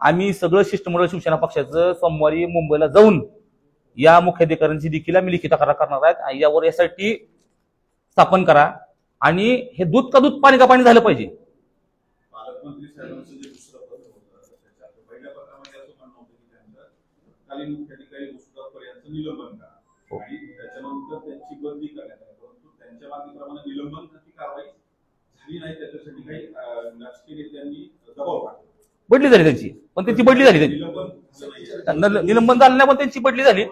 आम्ही सगळं शिष्टमंडळ शिवसेना पक्षाचं सोमवारी मुंबईला जाऊन या मुख्याधिकाऱ्यांची देखील आम्ही लिखित तक्रार करणार आहेत. यावर यासाठी स्थापन करा आणि हे दूध का दूध पाणी का पाणी झालं पाहिजे. पालकमंत्री साहेबांचं जे दुसरं पत्र होतं त्याच्या पहिल्या पत्रामध्ये असं म्हणणं होतं की त्यांचं तत्कालीन मुख्याधिकारी मुस्तफा यांचं निलंबन करा आणि त्याच्यानंतर त्यांची बदली करण्यात आली. परंतु त्यांच्या मागणीप्रमाणे निलंबनाची कारवाई झाली नाही, त्याच्यासाठी काही राजकीय नेत्यांनी दबाव टाकला. बदली झाली त्यांची, पण त्यांची बदली झाली, निलंबन झालं नाही पण त्यांची बदली झाली,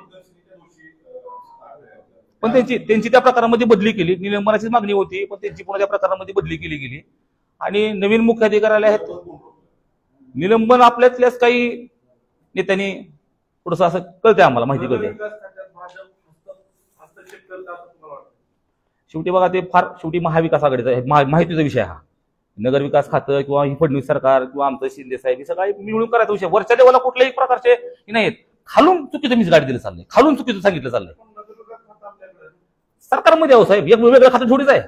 पण त्यांची त्या प्रकारामध्ये बदली केली. निलंबनाची मागणी होती पण त्यांची पुन्हा त्या प्रकारामध्ये बदली केली गेली आणि नवीन मुख्याधिकारी आहेत. निलंबन आपल्यातल्याच काही नेत्यांनी थोडस असं कळतंय, आम्हाला माहिती कळते. शेवटी बघा ते शेवटी महाविकास आघाडीचा माहितीचा विषय हा. नगरविकास खातं किंवा ही फडणवीस सरकार किंवा आमचं शिंदे साहेब हे सगळं मिळून करायचा विषय. वरच्या लेवलला कुठल्याही प्रकारचे नाहीत, खालून चुकीचं मिसगाईड दिलं चाललंय, खालून चुकीचं सांगितलं चाललंय. सरकारमध्ये आहो साहेब, एक वेगळं खातं थोडीच आहे,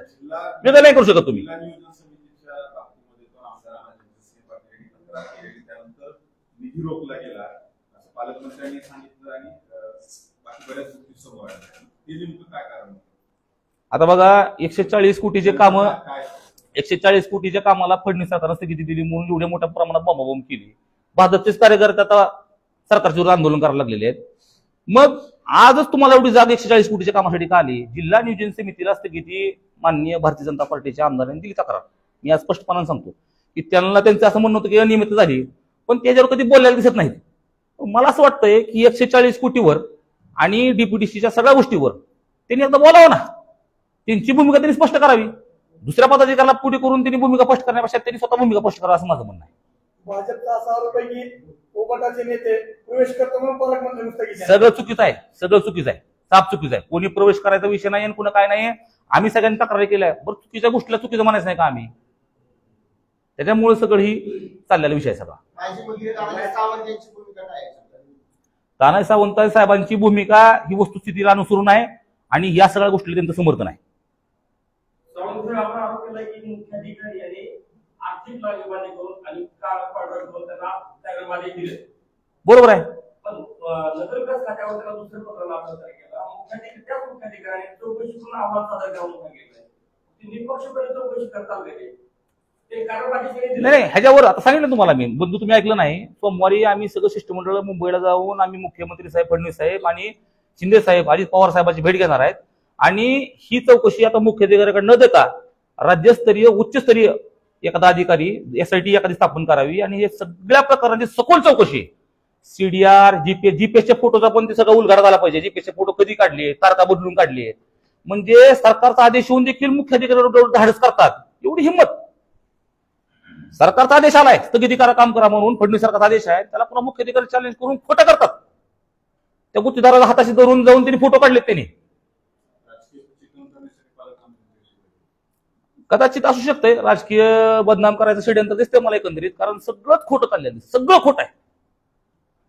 वेगळं नाही करू शकत तुम्ही. निधी रोखला गेला असं पालकमंत्र्यांनी सांगितलं आणि बाकी बऱ्याच गोष्टी समोर आल्या. ते नेमकं काय कारण? आता बघा 140 कोटीचे काम, 140 कोटीच्या कामाला फडणवीस सरकारनं स्थगिती दिली म्हणून एवढ्या मोठ्या प्रमाणात बॉम्बाबॉम्ब केली. भाजपचेच कार्यकर्ते आता सरकारच्या विरोधात आंदोलन करायला लागलेले आहेत. मग आजच तुम्हाला एवढी जाग 140 कोटीच्या कामासाठी का आली? जिल्हा नियोजन समितीला स्थगिती माननीय भारतीय जनता पार्टीच्या आमदारांनी दिली तक्रार. मी आज स्पष्टपणाने सांगतो की त्यांना त्यांचं असं म्हणणं होतं की अनियमित झाली, पण त्याच्यावर कधी बोलायला दिसत नाहीत. मला असं वाटतंय की 140 कोटीवर आणि डीपीडीसीच्या सगळ्या गोष्टीवर त्यांनी एकदा बोलावं ना, त्यांची भूमिका त्यांनी स्पष्ट करावी. दुसऱ्या पदाधिकाऱ्याला पुढे करून त्यांनी भूमिका स्पष्ट करण्यापेक्षा त्यांनी स्वतः भूमिका स्पष्ट करावं असं माझं म्हणणं आहे. भाजपचा असा आरोप आहे की ओबाटाचे नेते प्रवेश करतो म्हणून पालकमंत्री नुसतं सगळं चुकीचं आहे, सगळं चुकीचं आहे, साफ चुकीचं आहे. कोणी प्रवेश करायचा विषय नाही आणि कुणा काय नाही. आम्ही सगळ्यांनी तक्रारी केल्या, बरं चुकीच्या गोष्टीला चुकीचं म्हणायचं नाही का आम्ही? त्याच्यामुळे सगळं ही चाललेला विषय सगळा. तानाजी सावंत साहेबांची भूमिका ही वस्तुस्थितीला अनुसरून आहे आणि या सगळ्या गोष्टीला त्यांचं समर्थन आहे. मुख्याधिकारी यांनी आर्थिक लागेबाजी करून आणि त्यांना दिले, बरोबर आहे. पण नगरविकास खात्यावर त्याला दुसरं पत्र लावण्यात केलं. त्याच मुख्याधिकाऱ्याने चौकशी करून अहवाल सादर करावून सांगितलंय. निपक्षपणे चौकशी करता गेली. ते कानापाठीशी नाही नाही, ह्याच्यावर आता सांगितलं तुम्हाला मी, बंधू तुम्ही ऐकलं नाही. सोमवारी आम्ही सगळं शिष्टमंडळ मुंबईला जाऊन आम्ही मुख्यमंत्री साहेब फडणवीस साहेब आणि शिंदे साहेब अजित पवार साहेबांची भेट घेणार आहेत. आणि ही चौकशी आता मुख्याधिकाऱ्याकडे न देता राज्यस्तरीय उच्चस्तरीय एखादा अधिकारी एसआयटी एखादी स्थापन करावी आणि हे सगळ्या प्रकारांची सखोल चौकशी, सीडीआर जीपीएसच्या फोटोचा पण ते सगळं उलगडा झाला पाहिजे. जीपीएसचे फोटो कधी काढले, तारखा बदलून काढले, म्हणजे सरकारचा आदेश होऊन देखील मुख्याधिकारी धाडस करतात. एवढी हिंमत. सरकारचा आदेश आलाय स्थगिती करा, काम करा म्हणून, फडणवीस सरकारचा आदेश आहे, त्याला पुन्हा मुख्याधिकारी चॅलेंज करून खोटं करतात. त्या गुत्तेदाराला हाताशी धरून जाऊन त्यांनी फोटो काढलेत. त्यांनी कदाचित असू शकतंय राजकीय बदनाम करायचं षडयंत्र दिसतंय मला एकंदरीत, कारण सगळंच खोटं चाललेलं, सगळं खोटं आहे.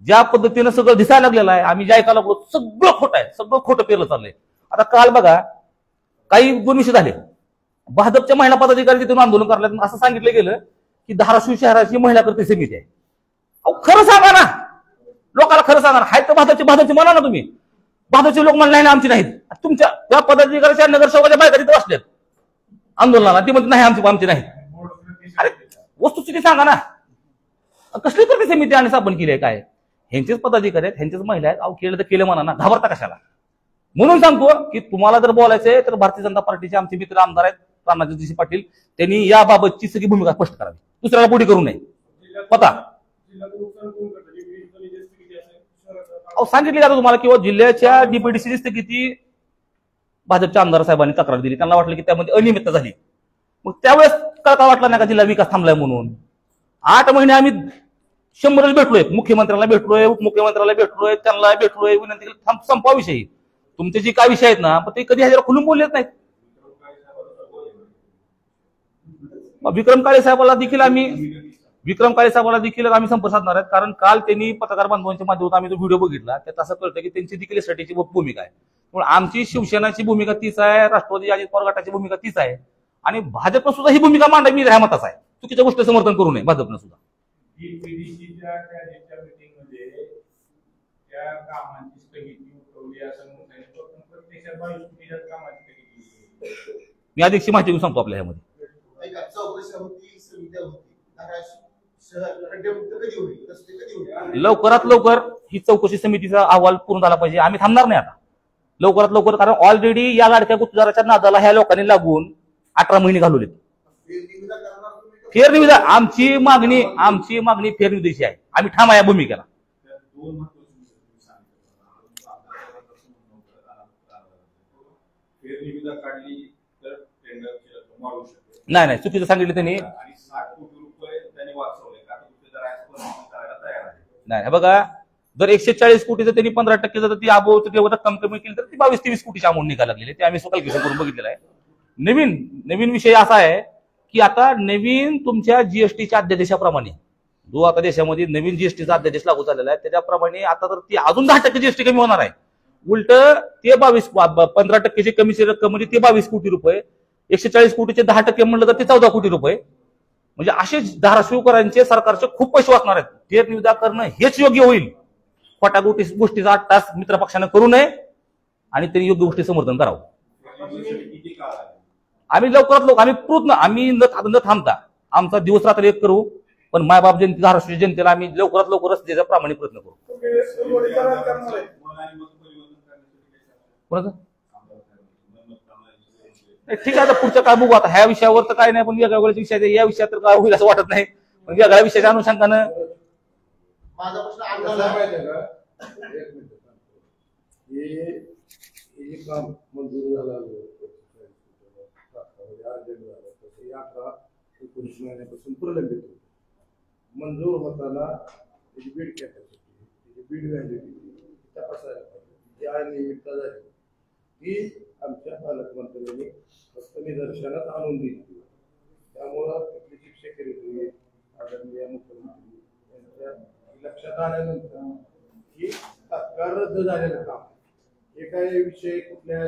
ज्या पद्धतीनं सगळं दिसायला लागलेलं आहे, आम्ही जे ऐकायला लागलो सगळं खोटं आहे, सगळं खोटं पेरलं चाललंय. आता काल बघा काही 2 विषय झाले, भाजपच्या महिला पदाधिकारी तिथून आंदोलन करण्यात असं सांगितलं गेलं की धाराशिव शहराची महिला कृती समिती आहे. अहो खरं सांगा ना, लोकांना खरं सांगा ना. हाय तर भाजपची म्हणा ना तुम्ही. भाजपचे लोक म्हणले आमची नाहीत. तुमच्या त्या पदाधिकाऱ्याच्या नगरसेवकाच्या बायका तिथे बसल्यात आंदोलनाला, ती म्हणते नाही आमची नाही. अरे वस्तुस्थिती सांगा ना, कसली कृती समिती आणि स्थापन केली आहे? काय ह्यांचेच पदाधिकारी आहेत, ह्यांचेच महिला आहेत. अहो केलं तर केलं म्हणा ना, घाबरता कशाला? म्हणून सांगतो की तुम्हाला जर बोलायचंय तर भारतीय जनता पार्टीचे आमचे मित्र आमदार आहेत राणाजी पाटील, त्यांनी याबाबतची सगळी भूमिका स्पष्ट करावी, दुसऱ्याला पुढे करू नये. पता सांगितली जातं तुम्हाला किंवा जिल्ह्याच्या डीपीडीसीची स्थगिती भाजपच्या आमदार साहेबांनी तक्रार दिली. त्यांना वाटलं की त्यामध्ये अनियमितता झाली. मग त्यावेळेस का वाटला नाही का जिल्हा विकास थांबलाय म्हणून? 8 महिने आम्ही 100 भेटलोय, मुख्यमंत्र्यांना भेटलोय, उपमुख्यमंत्र्याला भेटलोय, त्यांना भेटलोय, विनंती केली संपवा विषयी. तुमचे जे काय विषय आहेत ना पण ते कधी ह्याच्यावर खुलून बोललेच नाहीत. विक्रम काळे साहेबाला देखील आम्ही संपर्क साधणार आहेत, कारण काल त्यांनी पत्रकार बांधवांच्या माध्यमातून आम्ही तो व्हिडिओ बघितला, त्यात असं कळतं की त्यांची देखील एसआयटीची भूमिका आहे. पण आमची शिवसेनाची भूमिका तीच आहे, राष्ट्रवादी अजित पवार गटाची भूमिका तीच आहे, आणि भाजपनं सुद्धा ही भूमिका मांडावी. मी ह्या मताचा आहे, चुकीच्या गोष्टी समर्थन करू नये भाजपनं सुद्धा. डीपीडीसीच्या मीटिंगमध्ये त्या कामांची स्थगिती उठवली असं म्हणून प्रत्यक्षात 22 कोटीच्या कामाची स्थगिती. मी अधिकची माहिती घेऊन सांगतो आपल्या ह्यामध्ये. लवकरात लवकर ही चौकशी समितीचा अहवाल पूर्ण झाला पाहिजे. आम्ही थांबणार नाही आता, लवकरात लवकर, कारण ऑलरेडी या लाडक्या गुत्तेदाराच्या नादाला ह्या लोकांनी लागून 18 महिने घालवलेत. फेरनिविदा आमची मागणी फेरनिविदेची आहे. आम्ही ठाम आहे या भूमिकेला. नाही चुकीचं सांगितलं त्यांनी. नाही बघा, जर 140 कोटीचं त्यांनी 15% जर ती अबोव रक्कम कमी केली तर ती 22-23 कोटीची अमाऊंट निघायला लागलेली. ते आम्ही कॅल्क्युलेशन करून बघितलेलं आहे. नवीन विषय असा आहे की आता नवीन तुमच्या जीएसटीच्या अध्यादेशाप्रमाणे, जो आता देशामध्ये नवीन जीएसटीचा अध्यादेश लागू झालेला आहे त्याच्याप्रमाणे आता तर ती अजून 10% जीएसटी कमी होणार आहे. उलट ते 15%ची कमीची रक्कम म्हणजे ते 22 कोटी रुपये, 140 कोटीचे 10% म्हणलं तर ते 14 कोटी रुपये. म्हणजे असे धाराशिवकरांचे सरकारचे खूप पैसे वाचणार आहेत. फेरनिविदा करणं हेच योग्य होईल. खोट्या गोष्टीचा 8 तास मित्रपक्षानं करू नये आणि त्यांनी योग्य गोष्टी समर्थन करावं. आम्ही लवकरात लवकर आम्ही न थांबता आमचा दिवस रात्र एक करू, पण मायबाप जनते धाराशिव जनतेला आम्ही लवकरात लवकर रस्त्याचा प्रामाणिक प्रयत्न करू. ठीक आहे, पुढचं काय बघू आता. ह्या विषयावर तर काय नाही, पण वेगळ्या विषय या विषयात तर काय होईल असं वाटत नाही. पण वेगळ्या विषयाच्या अनुषंगानं माझा प्रश्न आंदोलन माहिती आहे का? हे काम मंजूर झालं 19 महिन्यापासून प्रलंबित होतं. मंजूर होताना त्याची बीड कॅपॅसिटी, त्याची बीड व्हॅलिडिटी तपासायला पाहिजे. या निमित्ता झाली ही आमच्या पालकमंत्र्यांनी फक्त निदर्शनात आणून दिली. त्यामुळं तिथली जी सेक्रेटरी आदरणीय मुख्यमंत्री यांच्या लक्षात आल्यानंतर ही तात्काळ रद्द झालेलं काम, हे काही विषय कुठल्या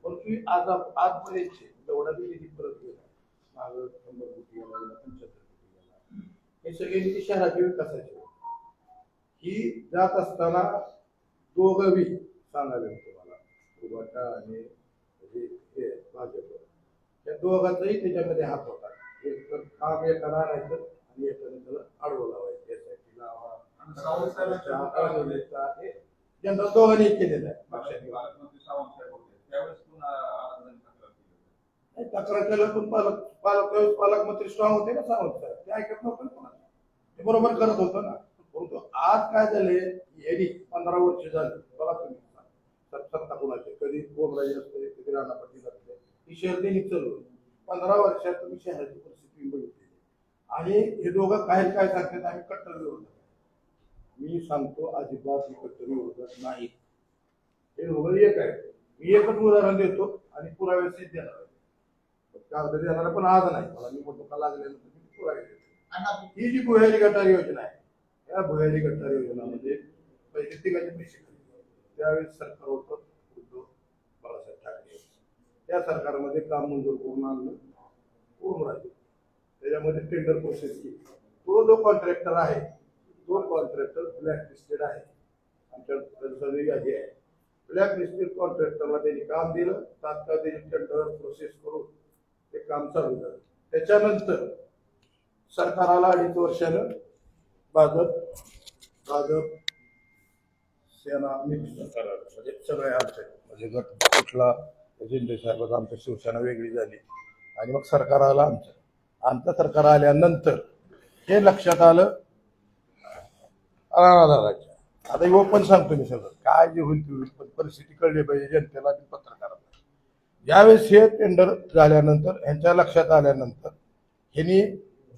पण तुम्ही आजपर्यंत जेवढा बी निधी परत गेला, मागं 100 कोटी गेला, 75 कोटी गेला, हे सगळे निधी शहराच्या विकासाचे. ही जात असताना दोघं बी सांगायला तुम्हाला उभाटा आणि भाजप, त्या दोघांचाही त्याच्यामध्ये हात होता. एक तर काम एकाला आणायचं आणि एकाने त्याला आडवं लावायचं, SIT लावा आणि सावंत साहेबांच्या जनरल दोघांनी केलेलं आहे पक्षाने. पालकमंत्री सावंत साहेब होते त्यावेळेस पुन्हा आनंदाने तक्रार केली. तक्रार केलं पण पालकमंत्री स्ट्रॉंग होते ना सावंत साहेब, ते ऐकत नव्हतं ना, ते बरोबर करत होतं ना. परंतु आज काय झाले, यांनी 15 वर्ष झाली बघा तुम्ही सत्ता कुणाचे, कधी बोमराजे असते कधी राणा पाटील असते, ही शहर त्यांनी चालवली. 15 वर्षात तुम्ही शहराची परिस्थिती बघितली आणि हे दोघं काय सांगतात, आम्ही कट्टर विरोधात. मी सांगतो अजिबात मी कट्टर विरोधात नाही, हे दोघं एक आहे. मी एकच उदाहरण देतो आणि पुरावे सिद्ध देणार आहे, कागद देणार पण आज नाही, मला निवडणुका लागल्यानंतर मी पुरावे देतो. ही जी भुयारी गटार योजना आहे, या भुयारी गटार योजनामध्ये पहिले तिघाचे पैसे खाली, त्यावेळेस सरकार होतं उद्धव बाळासाहेब ठाकरे, त्या सरकारमध्ये काम मंजूर करून आणलं ओमराजे, त्याच्यामध्ये टेंडर प्रोसेस केली. तो जो कॉन्ट्रॅक्टर आहे तो कॉन्ट्रॅक्टर ब्लॅकलिस्टेड आहे, आमच्या सगळी यादी आहे. ब्लॅकलिस्टेड कॉन्ट्रॅक्टरला त्यांनी काम दिलं, तात्काळ त्यांनी टेंडर प्रोसेस करून ते काम चालू झालं. त्याच्यानंतर सरकाराला 2.5 वर्षानं भाजप सेना मिक्स सरकार आलं, म्हणजे सगळे आमचे म्हणजे गट कुठला जिंदे साहेब आमच्या शिवसेना वेगळी झाली आणि मग सरकार आलं आमचं सरकार आल्यानंतर हे लक्षात आलं राणादादाच्या. आता हे ओपन सांगतो मी सगळं, काय जे होईल ते होईल, पण परिस्थिती कळली पाहिजे जनतेला आणि पत्रकारांना. ज्यावेळेस हे टेंडर झाल्यानंतर ह्यांच्या लक्षात आल्यानंतर ह्यांनी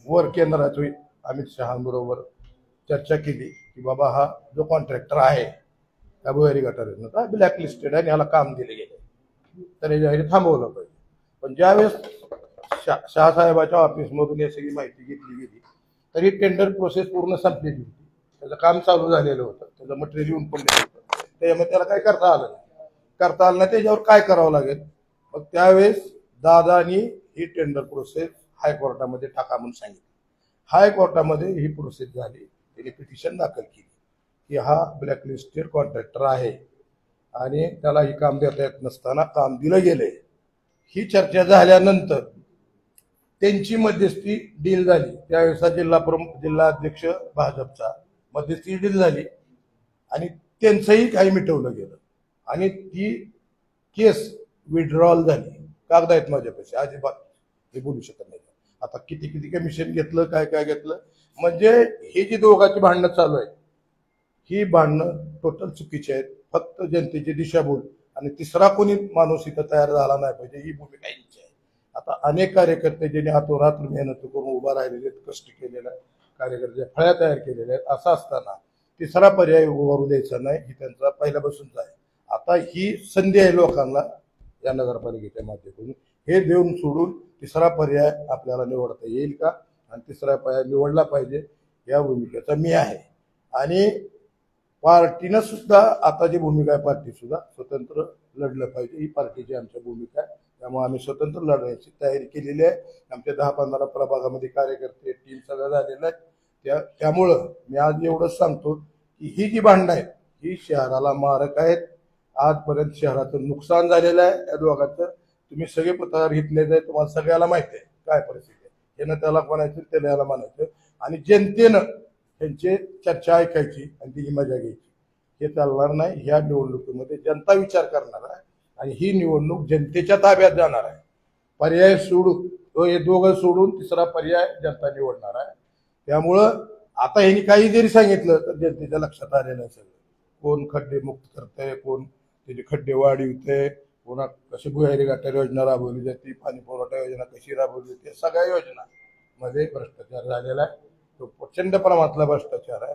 वर केंद्रात अमित शहांबरोबर चर्चा केली की बाबा हा जो कॉन्ट्रॅक्टर आहे त्या भुयारी गटार ब्लॅकलिस्टेड आहे, याला काम दिले गेले तर हे थांबवलं पाहिजे. पण ज्यावेळेस शहासाहेबाच्या ऑफिसमधून ही सगळी माहिती घेतली गेली तरी टेंडर प्रोसेस पूर्ण संपलेली होती, त्याचं काम चालू झालेलं होतं, त्याचं मटेरियल येऊन पडलेलं होतं, त्याच्यामुळे त्याला काय करता आलं नाही, त्याच्यावर काय करावं लागेल. मग त्यावेळेस दादानी ही टेंडर प्रोसेस हायकोर्टामध्ये टाका म्हणून सांगितलं. हायकोर्टामध्ये ही प्रोसेस झाली, त्यांनी पिटिशन दाखल केली की हा ब्लॅकलिस्टेड कॉन्ट्रॅक्टर आहे आणि त्याला ही काम देता येत नसताना काम दिलं गेलंय. ही चर्चा झाल्यानंतर त्यांची मध्यस्थी डील झाली, त्यावेळेस जिल्हाध्यक्ष भाजपचा मध्यस्थी डील झाली आणि त्यांचंही काही मिटवलं गेलं आणि ती केस विड्रॉल झाली. कागद आहेत माझ्यापाशी, अजिबात हे बोलू शकत नाही. आता किती कमिशन घेतलं, काय घेतलं, म्हणजे ही जी दोघांची भांडणं चालू आहेत ही भांडणं टोटल चुकीची आहेत. फक्त जनतेची दिशाभूल आणि तिसरा कोणी माणूस इथं तयार झाला नाही पाहिजे ही भूमिका यांची आहे. आता अनेक कार्यकर्ते ज्यांनी हातोरात्र मेहनत करून उभा राहिलेले आहेत, कष्ट केलेले कार्यकर्ते फळ्या तयार केलेल्या आहेत, असं असताना तिसरा पर्याय उभारू द्यायचा नाही ही त्यांचा पहिल्यापासूनच आहे. आता ही संधी आहे लोकांना या नगरपालिकेच्या माध्यमातून हे देऊन सोडून तिसरा पर्याय आपल्याला निवडता येईल का आणि तिसरा पर्याय निवडला पाहिजे या भूमिकेचा मी आहे. आणि पार्टीनं सुद्धा आता जी भूमिका आहे पार्टी सुद्धा स्वतंत्र लढलं पाहिजे ही पार्टीची आमच्या भूमिका आहे. त्यामुळे आम्ही स्वतंत्र लढण्याची तयारी केलेली आहे. आमच्या 10-15 प्रभागामध्ये कार्यकर्ते टीम सगळं झालेलं आहे. त्यामुळं मी आज एवढंच सांगतो की ही जी भांडणं आहेत ही शहराला मारक आहेत. आजपर्यंत शहराचं नुकसान झालेलं आहे या दोघांचं. तुम्ही सगळे पत्रकार घेतलेले आहे, तुम्हाला सगळ्याला माहिती आहे काय परिस्थिती आहे. यानं त्याला म्हणायचं त्याला याला म्हणायचं आणि जनतेनं त्यांची चर्चा ऐकायची आणि तिची मजा घ्यायची. हे चालणार नाही. ह्या निवडणुकीमध्ये जनता विचार करणार आहे आणि ही निवडणूक जनतेच्या ताब्यात जाणार आहे. पर्याय सोडून हे दोघं सोडून तिसरा पर्याय जनता निवडणार आहे. त्यामुळं आता ह्यांनी काही जरी सांगितलं तर जनतेच्या लक्षात आलेलं आहे सगळं. कोण खड्डे मुक्त करतंय, कोण त्याचे खड्डे वाढवतंय, कोणा कशी भुयारी गटार योजना राबवली जाते, पाणी पुरवठा योजना कशी राबवली जाते, सगळ्या योजनामध्ये भ्रष्टाचार झालेला आहे. तो प्रचंड प्रमाणातला भ्रष्टाचार आहे.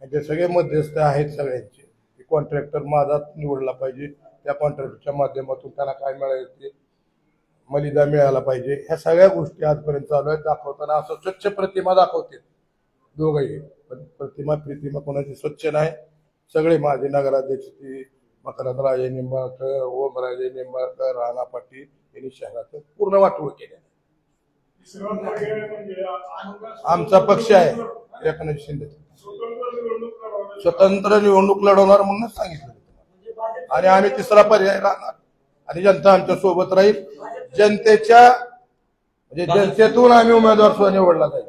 आणि ते सगळे मध्यस्थ आहेत सगळ्यांचे. कॉन्ट्रॅक्टर माझा निवडला पाहिजे, त्या कॉन्ट्रॅक्टरच्या माध्यमातून त्यांना काय मिळायचे मलिदा मिळाला पाहिजे. ह्या सगळ्या गोष्टी आजपर्यंत चालू आहेत. दाखवताना असं स्वच्छ प्रतिमा दाखवते दोघंही, पण प्रतिमा कोणाची स्वच्छ नाही. सगळे माझे नगराध्यक्ष मकरंद राजे निंबाळकर, ओमराजे निंबाळकर, राणा पाटील यांनी शहराचं पूर्ण वाटोळ केले. आमचा पक्ष आहे एकनाथ शिंदे स्वतंत्र निवडणूक लढवणार म्हणूनच सांगितलं आणि आम्ही तिसरा पर्याय राहणार आणि जनता आमच्या सोबत राहील. जनतेच्या म्हणजे जनतेतून आम्ही उमेदवार सुद्धा निवडला जाईल.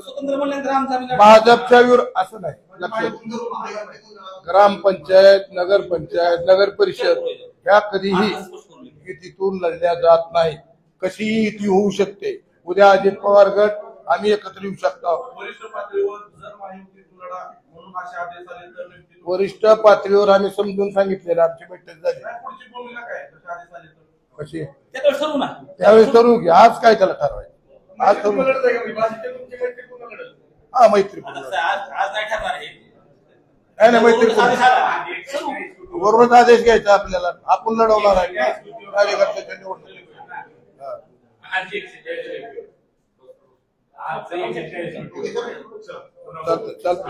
स्वतंत्र म्हणल्यानंतर आमचा आम्ही लढा- भाजपच्या विरोध असं नाही. लक्षात घ्या. ग्रामपंचायत, नगरपंचायत, नगर परिषद ह्या कधीही युतीतून लढल्या जात नाही. कशीही युती होऊ शकते. उद्या अजित पवार गट आम्ही एकत्र येऊ शकतो. वरिष्ठ पातळीवर जर महायुतीतून लढा म्हणून असे आदेश आले तर नक्की वरिष्ठ पातळीवर आम्ही समजून सांगितलेलं, आमची बैठक झाली. पुढची भूमिका काय तसे आदेश आले तर कशी त्याच्यावर ठरवू ना. त्यावेळेस ठरवू की आज काय त्याला ठरवायचं. आज ठरवू. हा मैत्री आता कसं आहे, आज नाही ठरणार हे. नाही मैत्री आदेश आला. ठरवू. बरोबर आदेश घ्यायचा आपल्याला. आपण लढवणार आहे ना कार्यकर्त्याच्या निवडणुकीत. आज 146. आज 146. चालतं.